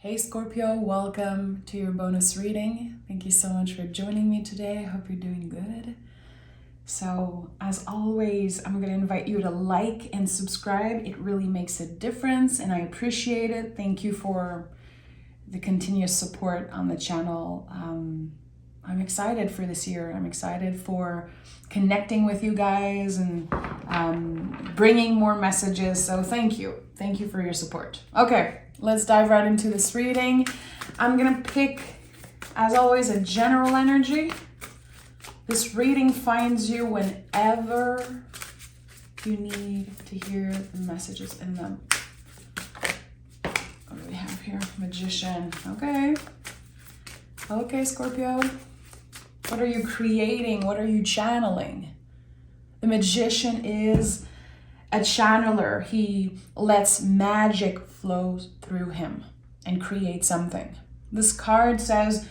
Hey Scorpio, welcome to your bonus reading. Thank you so much for joining me today. I hope you're doing good. So, as always, I'm going to invite you to like and subscribe. It really makes a difference and I appreciate it. Thank you for the continuous support on the channel. I'm excited for this year. I'm excited for connecting with you guys and bringing more messages. So thank you. Thank you for your support. Okay, let's dive right into this reading. I'm going to pick, as always, a general energy. This reading finds you whenever you need to hear the messages in them. What do we have here? Magician. Okay, Scorpio. What are you creating? What are you channeling? The magician is a channeler. He lets magic flow through him and create something. This card says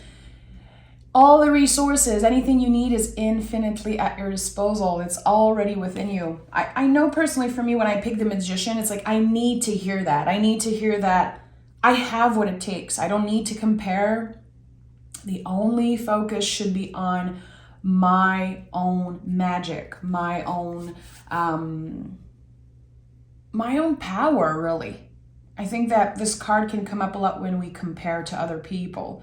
all the resources, anything you need is infinitely at your disposal. It's already within you. I know personally for me, when I pick the magician, it's like, I need to hear that. I need to hear that I have what it takes. I don't need to compare. The only focus should be on my own magic, my own power, really. I think that this card can come up a lot when we compare to other people.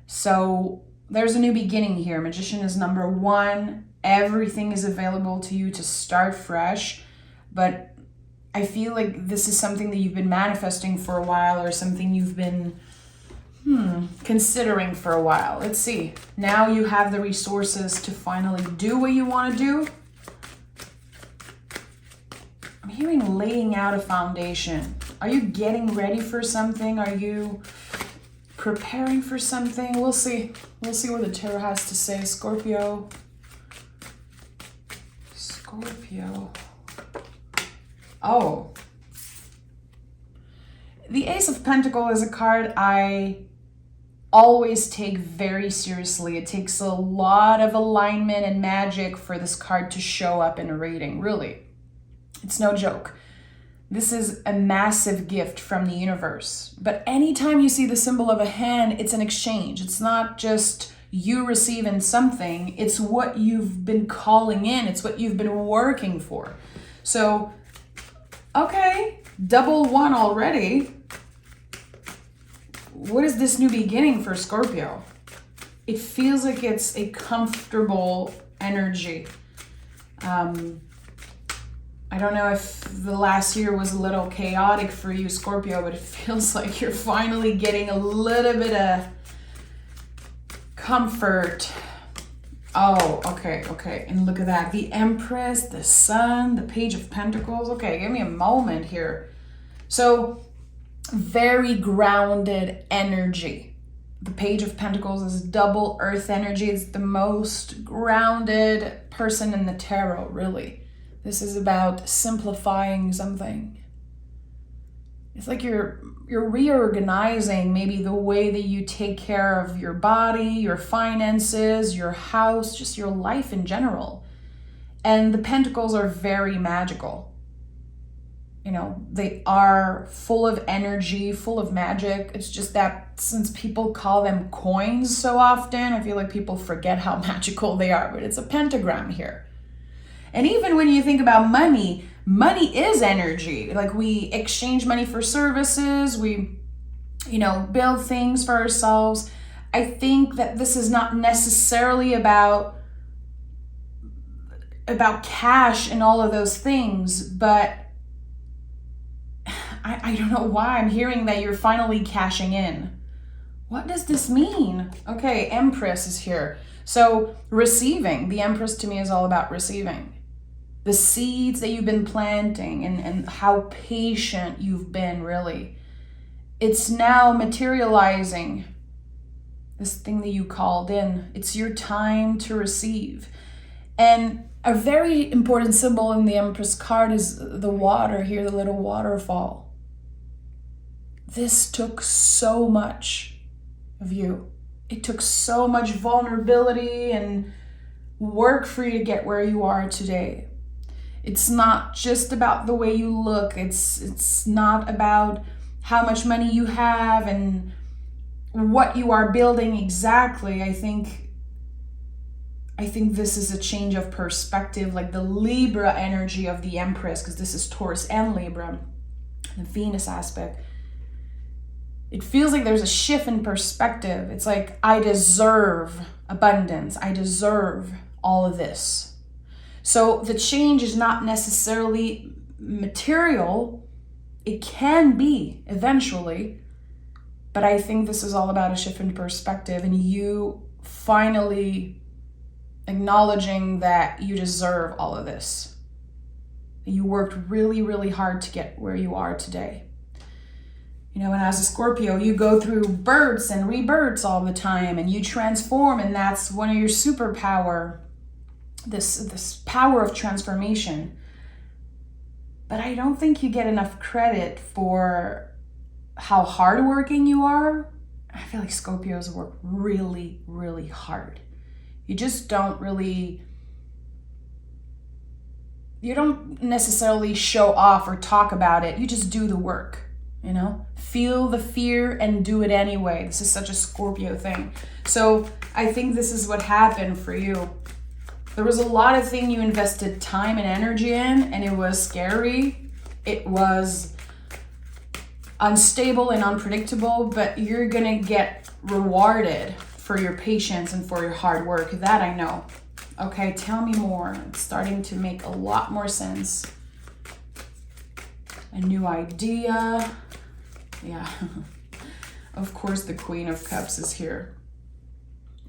So there's a new beginning here. Magician is number one. Everything is available to you to start fresh. But I feel like this is something that you've been manifesting for a while, or something you've been considering for a while. Let's see. Now you have the resources to finally do what you want to do. I'm hearing laying out a foundation. Are you getting ready for something? Are you preparing for something? We'll see. We'll see what the tarot has to say. Scorpio. Oh. The Ace of Pentacles is a card I always take very seriously. It takes a lot of alignment and magic for this card to show up in a reading, really. It's no joke. This is a massive gift from the universe. But anytime you see the symbol of a hand, it's an exchange. It's not just you receiving something. It's what you've been calling in. It's what you've been working for. So, okay, double one already. What is this new beginning for Scorpio? It feels like it's a comfortable energy. I don't know if the last year was a little chaotic for you, Scorpio, but it feels like you're finally getting a little bit of comfort. Oh, okay. And look at that. The Empress, the Sun, the Page of Pentacles. Okay, give me a moment here. So, very grounded energy. The Page of Pentacles is double earth energy. It's the most grounded person in the tarot, really. This is about simplifying something. It's like you're reorganizing maybe the way that you take care of your body, your finances, your house, just your life in general. And the Pentacles are very magical. You know, they are full of energy, full of magic. It's just that since people call them coins so often, I feel like people forget how magical they are. But it's a pentagram here. And even when you think about money, money is energy. Like, we exchange money for services. We, build things for ourselves. I think that this is not necessarily about cash and all of those things, but I don't know why I'm hearing that you're finally cashing in. What does this mean? Okay, Empress is here. So receiving, the Empress to me is all about receiving. The seeds that you've been planting and how patient you've been, really. It's now materializing. This thing that you called in. It's your time to receive. And a very important symbol in the Empress card is the water here, the little waterfall. This took so much of you. It took so much vulnerability and work for you to get where you are today. It's not just about the way you look. It's not about how much money you have and what you are building exactly. I think this is a change of perspective, like the Libra energy of the Empress, because this is Taurus and Libra, the Venus aspect. It feels like there's a shift in perspective. It's like, I deserve abundance. I deserve all of this. So the change is not necessarily material. It can be eventually, but I think this is all about a shift in perspective and you finally acknowledging that you deserve all of this. You worked really, really hard to get where you are today. You know, and as a Scorpio, you go through births and rebirths all the time and you transform, and that's one of your superpower, this power of transformation. But I don't think you get enough credit for how hardworking you are. I feel like Scorpios work really, really hard. You just don't necessarily show off or talk about it. You just do the work. You know, feel the fear and do it anyway. This is such a Scorpio thing. So I think this is what happened for you. There was a lot of things you invested time and energy in, and it was scary. It was unstable and unpredictable, but you're gonna get rewarded for your patience and for your hard work. That I know. Okay, tell me more. It's starting to make a lot more sense. A new idea. Yeah. Of course, the Queen of Cups is here.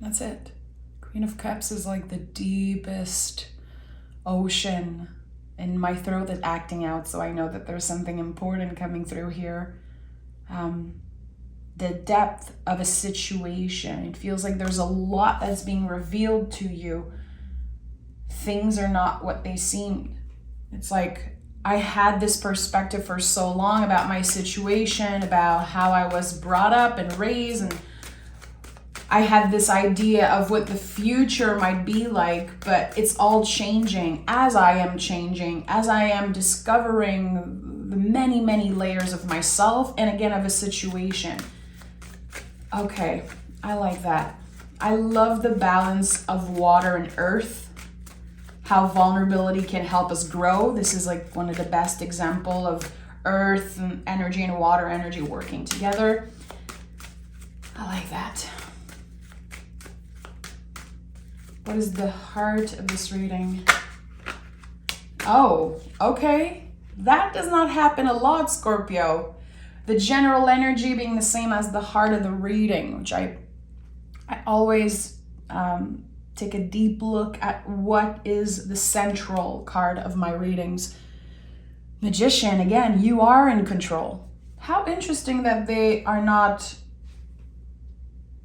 That's it. Queen of Cups is like the deepest ocean in my throat that's acting out, so I know that there's something important coming through here. The depth of a situation. It feels like there's a lot that's being revealed to you. Things are not what they seem. It's like, I had this perspective for so long about my situation, about how I was brought up and raised, and I had this idea of what the future might be like, but it's all changing as I am changing, as I am discovering the many, many layers of myself and again of a situation. Okay, I like that. I love the balance of water and earth. How vulnerability can help us grow. This is like one of the best example of earth and energy and water energy working together. I like that. What is the heart of this reading? Oh, okay. That does not happen a lot, Scorpio. The general energy being the same as the heart of the reading, which I always take a deep look at what is the central card of my readings. Magician, again, you are in control. How interesting that they are not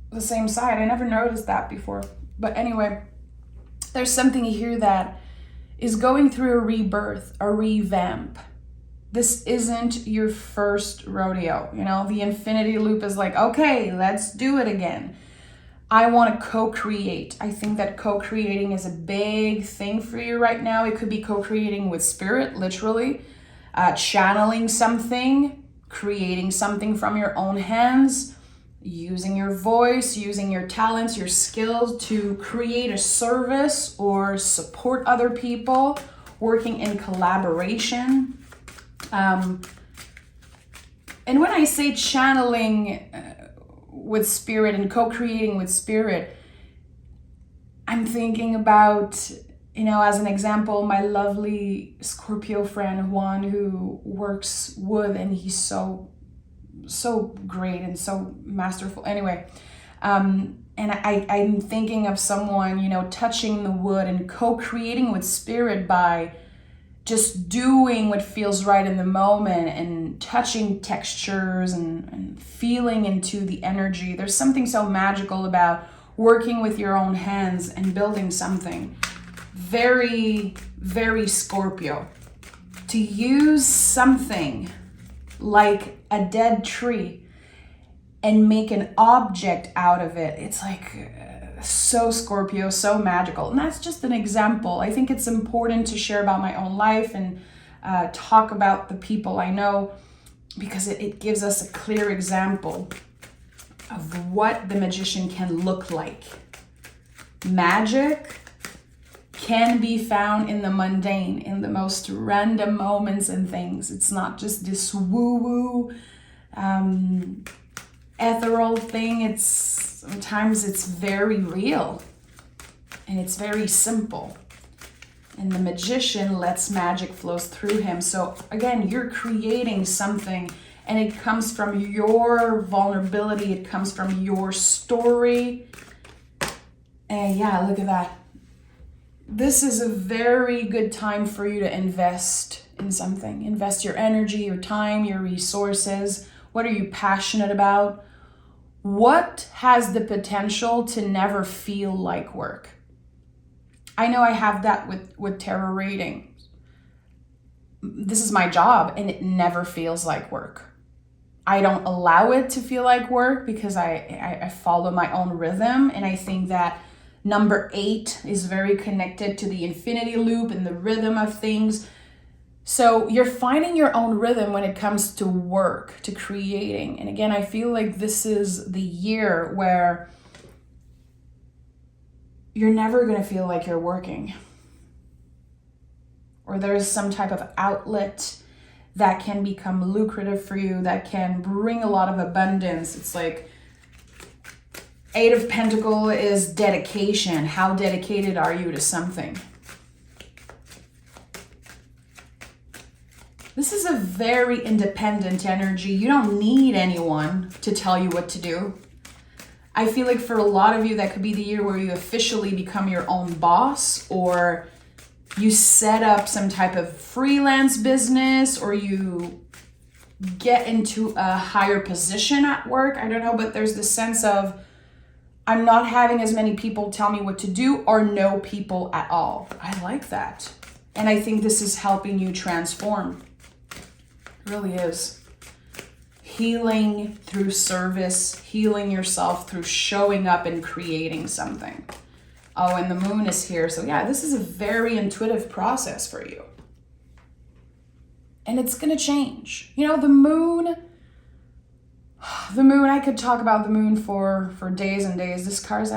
the same side. I never noticed that before. But anyway, there's something here that is going through a rebirth, a revamp. This isn't your first rodeo. You know, the infinity loop is like, okay, let's do it again. I want to co-create. I think that co-creating is a big thing for you right now. It could be co-creating with spirit, literally, channeling something, creating something from your own hands, using your voice, using your talents, your skills to create a service or support other people, working in collaboration. And when I say channeling with spirit and co-creating with spirit, I'm thinking about, you know, as an example, my lovely Scorpio friend Juan, who works wood, and he's so great and so masterful. Anyway, and I'm thinking of someone, you know, touching the wood and co-creating with spirit by just doing what feels right in the moment and touching textures and feeling into the energy. There's something so magical about working with your own hands and building something. Very, very Scorpio. To use something like a dead tree and make an object out of it, it's like so Scorpio, so magical. And that's just an example. I think it's important to share about my own life and talk about the people I know. because it gives us a clear example of what the magician can look like. Magic can be found in the mundane, in the most random moments and things. It's not just this woo-woo, ethereal thing. Sometimes it's very real and it's very simple. And the magician lets magic flows through him. So again, you're creating something, and it comes from your vulnerability. It comes from your story. And yeah, look at that. This is a very good time for you to invest in something. Invest your energy, your time, your resources. What are you passionate about? What has the potential to never feel like work? I know I have that with tarot readings. This is my job, and it never feels like work. I don't allow it to feel like work because I follow my own rhythm, and I think that number 8 is very connected to the infinity loop and the rhythm of things. So you're finding your own rhythm when it comes to work, to creating. And again, I feel like this is the year where you're never going to feel like you're working. Or there's some type of outlet that can become lucrative for you, that can bring a lot of abundance. It's like 8 of Pentacles is dedication. How dedicated are you to something? This is a very independent energy. You don't need anyone to tell you what to do. I feel like for a lot of you, that could be the year where you officially become your own boss, or you set up some type of freelance business, or you get into a higher position at work. I don't know, but there's this sense of, I'm not having as many people tell me what to do, or no people at all. I like that. And I think this is helping you transform. It really is. Healing through service, healing yourself through showing up and creating something. Oh, and the moon is here. So yeah, this is a very intuitive process for you. And it's going to change. You know, the moon, I could talk about the moon for days and days. This card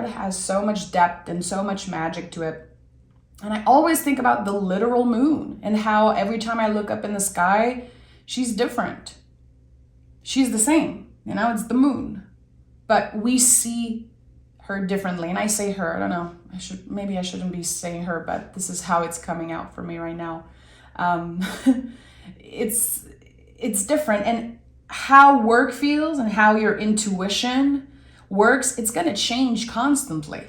has so much depth and so much magic to it. And I always think about the literal moon and how every time I look up in the sky, she's different. She's the same, you know, it's the moon. But we see her differently. And I say her, I don't know, maybe I shouldn't be saying her, but this is how it's coming out for me right now. It's different. And how work feels and how your intuition works, it's going to change constantly.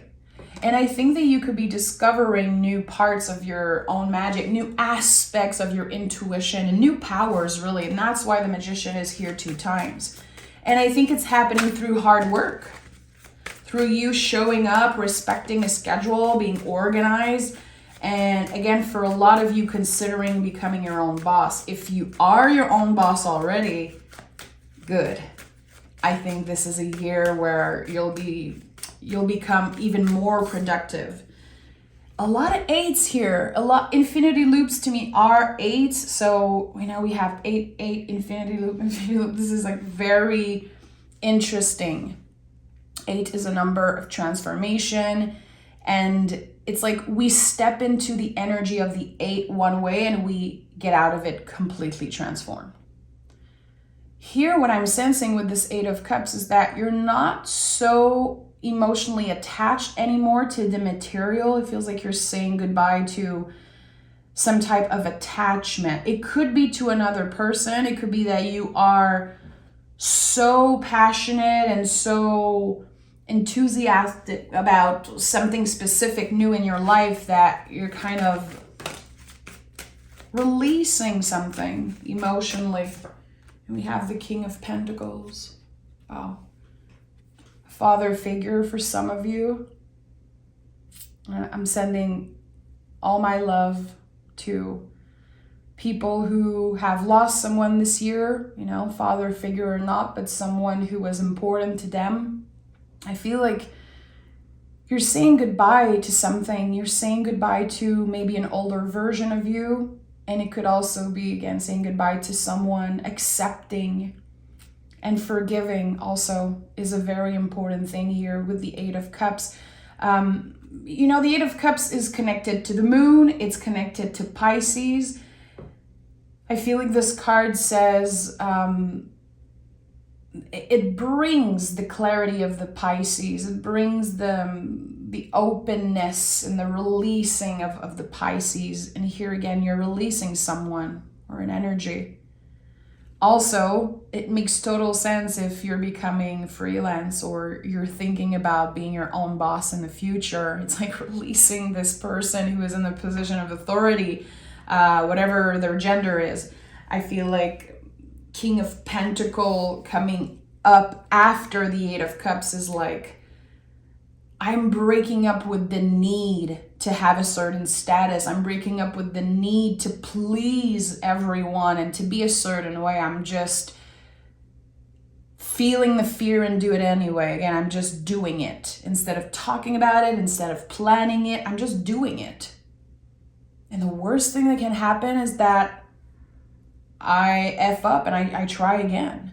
And I think that you could be discovering new parts of your own magic, new aspects of your intuition, and new powers, really. And that's why the magician is here 2 times. And I think it's happening through hard work, through you showing up, respecting a schedule, being organized. And again, for a lot of you considering becoming your own boss. If you are your own boss already, good. I think this is a year where you'll become even more productive. A lot of 8s here. Infinity loops to me are 8s. So, you know, we have 8, infinity loop. This is like very interesting. 8 is a number of transformation. And it's like we step into the energy of the 8 one way and we get out of it completely transformed. Here, what I'm sensing with this 8 of Cups is that you're not so emotionally attached anymore to the material. It feels like you're saying goodbye to some type of attachment. It could be to another person. It could be that you are so passionate and so enthusiastic about something specific new in your life that you're kind of releasing something emotionally. And we have the King of Pentacles. Wow. Father figure for some of you. I'm sending all my love to people who have lost someone this year, you know, father figure or not, but someone who was important to them. I feel like you're saying goodbye to something. You're saying goodbye to maybe an older version of you. And it could also be, again, saying goodbye to someone. Accepting and forgiving also is a very important thing here with the Eight of Cups. You know, the Eight of Cups is connected to the moon. It's connected to Pisces. I feel like this card says it brings the clarity of the Pisces. It brings the openness and the releasing of the Pisces. And here again, you're releasing someone or an energy. Also, it makes total sense if you're becoming freelance or you're thinking about being your own boss in the future. It's like releasing this person who is in the position of authority, whatever their gender is. I feel like King of Pentacle coming up after the Eight of Cups is like, I'm breaking up with the need to have a certain status. I'm breaking up with the need to please everyone and to be a certain way. I'm just feeling the fear and do it anyway. Again, I'm just doing it. Instead of talking about it, instead of planning it, I'm just doing it. And the worst thing that can happen is that I F up and I try again.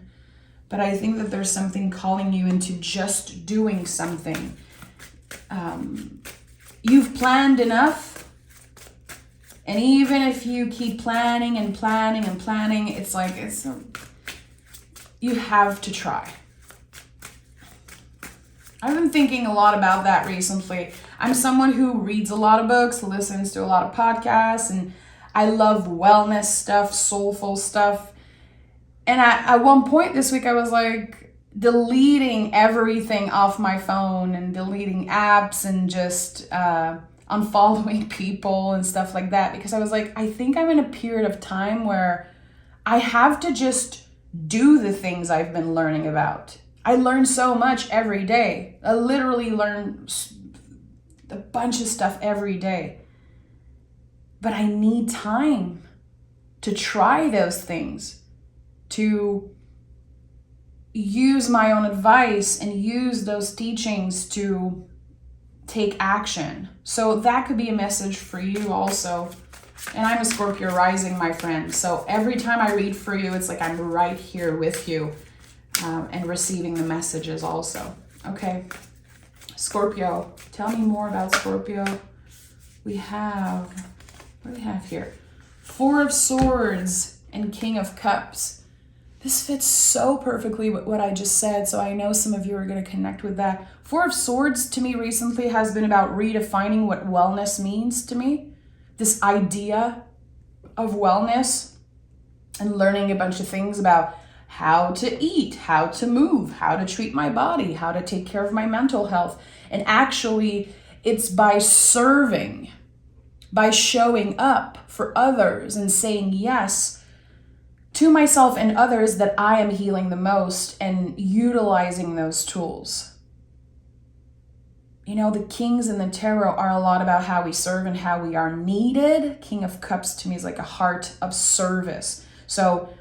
But I think that there's something calling you into just doing something. You've planned enough, and even if you keep planning and planning and planning, it's like you have to try. I've been thinking a lot about that recently. I'm someone who reads a lot of books, listens to a lot of podcasts, and I love wellness stuff, soulful stuff. And at one point this week, I was like, deleting everything off my phone and deleting apps and just unfollowing people and stuff like that, because I was like, I think I'm in a period of time where I have to just do the things I've been learning about. I learn so much every day. I literally learn a bunch of stuff every day. But I need time to try those things, to use my own advice and use those teachings to take action. So that could be a message for you also. And I'm a Scorpio rising, my friend. So every time I read for you, it's like I'm right here with you and receiving the messages also. Okay. Scorpio, tell me more about Scorpio. What do we have here? Four of Swords and King of Cups. This fits so perfectly with what I just said, so I know some of you are going to connect with that. Four of Swords to me recently has been about redefining what wellness means to me. This idea of wellness and learning a bunch of things about how to eat, how to move, how to treat my body, how to take care of my mental health. And actually, it's by serving, by showing up for others and saying yes to myself and others that I am healing the most and utilizing those tools. You know, the kings in the tarot are a lot about how we serve and how we are needed. King of Cups to me is like a heart of service. So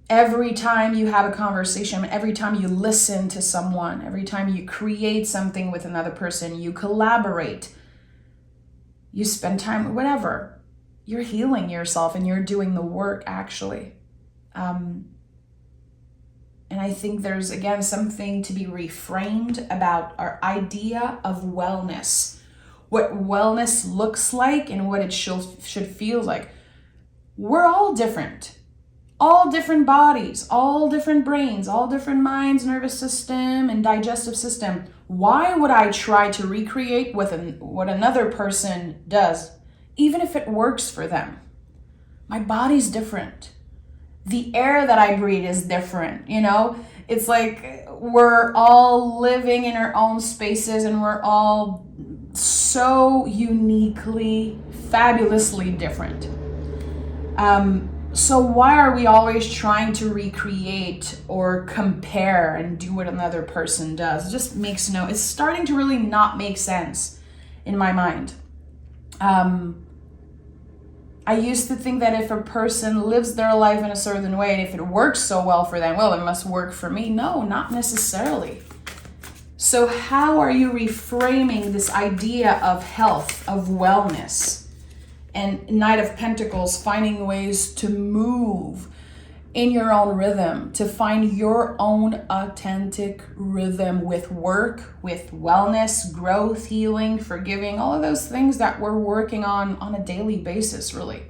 every time you have a conversation, every time you listen to someone, every time you create something with another person, you collaborate, you spend time, whatever, you're healing yourself and you're doing the work actually. And I think there's, again, something to be reframed about our idea of wellness, what wellness looks like and what it should feel like. We're all different bodies, all different brains, all different minds, nervous system, and digestive system. Why would I try to recreate what another person does, even if it works for them? My body's different. The air that I breathe is different, you know? It's like we're all living in our own spaces and we're all so uniquely, fabulously different. So why are we always trying to recreate or compare and do what another person does? It just makes it's starting to really not make sense in my mind. I used to think that if a person lives their life in a certain way, and if it works so well for them, well, it must work for me. No, not necessarily. So how are you reframing this idea of health, of wellness? And Knight of Pentacles, finding ways to move in your own rhythm, to find your own authentic rhythm with work, with wellness, growth, healing, forgiving, all of those things that we're working on a daily basis, really.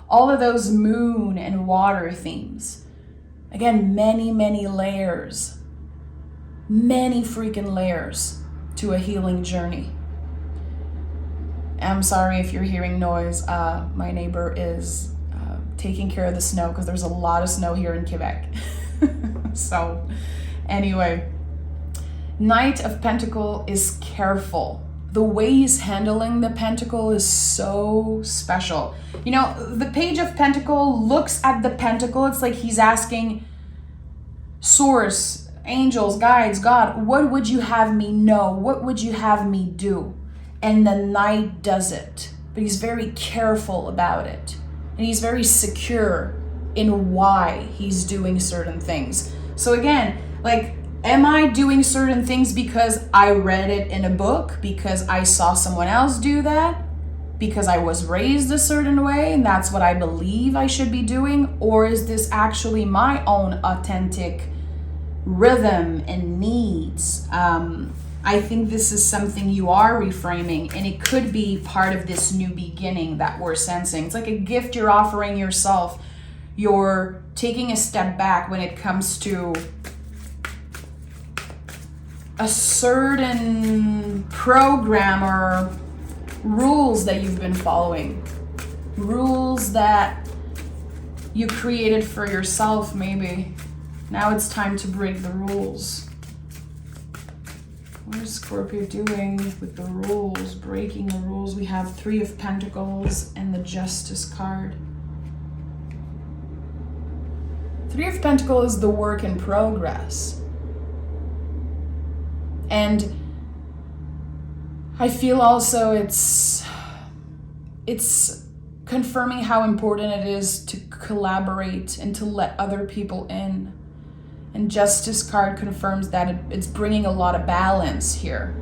All of those moon and water themes. Again, many, many layers, many freaking layers to a healing journey. I'm sorry if you're hearing noise. My neighbor is taking care of the snow because there's a lot of snow here in Quebec. So anyway, Knight of Pentacle is careful. The way he's handling the pentacle is so special. You know, the Page of Pentacle looks at the pentacle. It's like he's asking Source, angels, guides, God, what would you have me know? What would you have me do? And the Knight does it. But he's very careful about it. And he's very secure in why he's doing certain things. So again, like, am I doing certain things because I read it in a book? Because I saw someone else do that? Because I was raised a certain way and that's what I believe I should be doing? Or is this actually my own authentic rhythm and needs? I think this is something you are reframing, and it could be part of this new beginning that we're sensing. It's like a gift you're offering yourself. You're taking a step back when it comes to a certain program or rules that you've been following. Rules that you created for yourself, maybe. Now it's time to break the rules. What is Scorpio doing with the rules? Breaking the rules. We have Three of Pentacles and the Justice card. Three of Pentacles is the work in progress. And I feel also it's confirming how important it is to collaborate and to let other people in. And Justice card confirms that it's bringing a lot of balance here.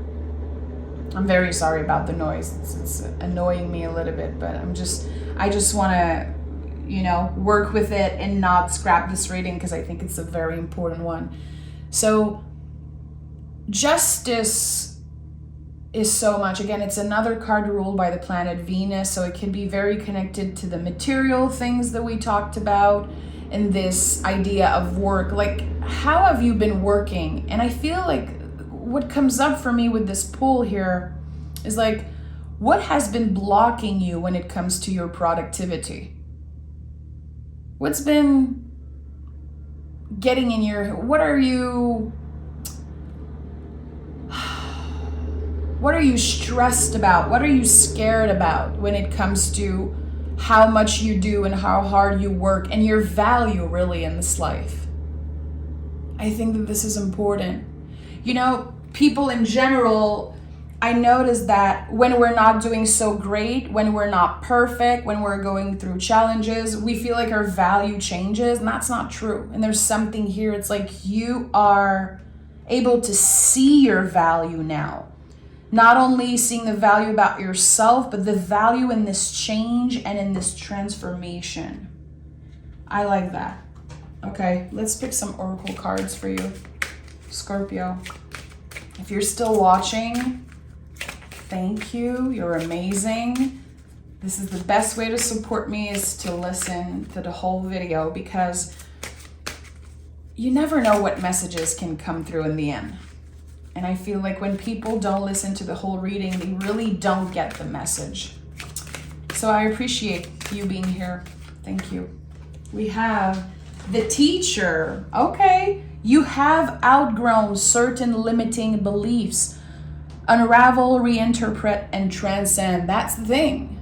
I'm very sorry about the noise. It's annoying me a little bit, but I just want to, work with it and not scrap this reading because I think it's a very important one. So Justice is so much, again, it's another card ruled by the planet Venus, so it can be very connected to the material things that we talked about in this idea of work. Like, how have you been working? And I feel like what comes up for me with this pull here is like, what has been blocking you when it comes to your productivity? What's been getting in your, what are you stressed about? What are you scared about when it comes to how much you do and how hard you work and your value really in this life? I think that this is important. People in general, I notice that when we're not doing so great, when we're not perfect, when we're going through challenges, we feel like our value changes, and that's not true. And there's something here. It's like you are able to see your value now. Not only seeing the value about yourself, but the value in this change and in this transformation. I like that. Okay, let's pick some oracle cards for you, Scorpio. If you're still watching, thank you. You're amazing. This is the best way to support me, is to listen to the whole video, because you never know what messages can come through in the end. And I feel like when people don't listen to the whole reading, they really don't get the message. So I appreciate you being here. Thank you. We have the Teacher. Okay. You have outgrown certain limiting beliefs. Unravel, reinterpret, and transcend. That's the thing.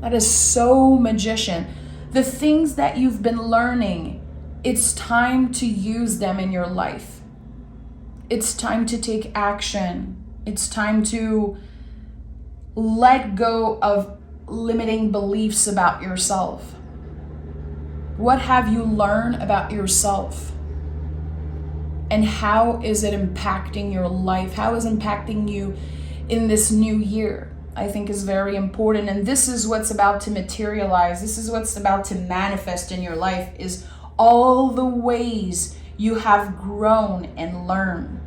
That is so Magician. The things that you've been learning, it's time to use them in your life. It's time to take action. It's time to let go of limiting beliefs about yourself. What have you learned about yourself? And how is it impacting your life? How is it impacting you in this new year? I think is very important. And this is what's about to materialize. This is what's about to manifest in your life, is all the ways you have grown and learned.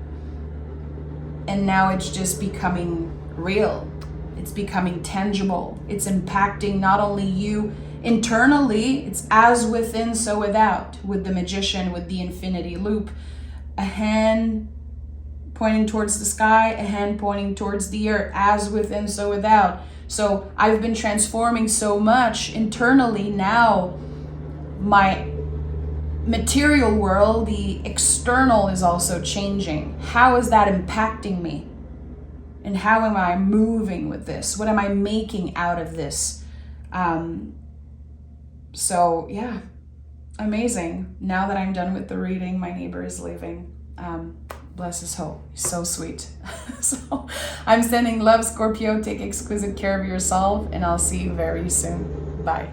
And now it's just becoming real. It's becoming tangible. It's impacting not only you internally, it's as within, so without, with the magician, with the infinity loop. A hand pointing towards the sky, a hand pointing towards the earth, as within, so without. So I've been transforming so much internally. Now my material world, the external, is also changing. How is that impacting me? And how am I moving with this? What am I making out of this? So yeah, amazing. Now that I'm done with the reading, my neighbor is leaving. Bless his soul. He's so sweet. So I'm sending love, Scorpio. Take exquisite care of yourself, and I'll see you very soon. Bye.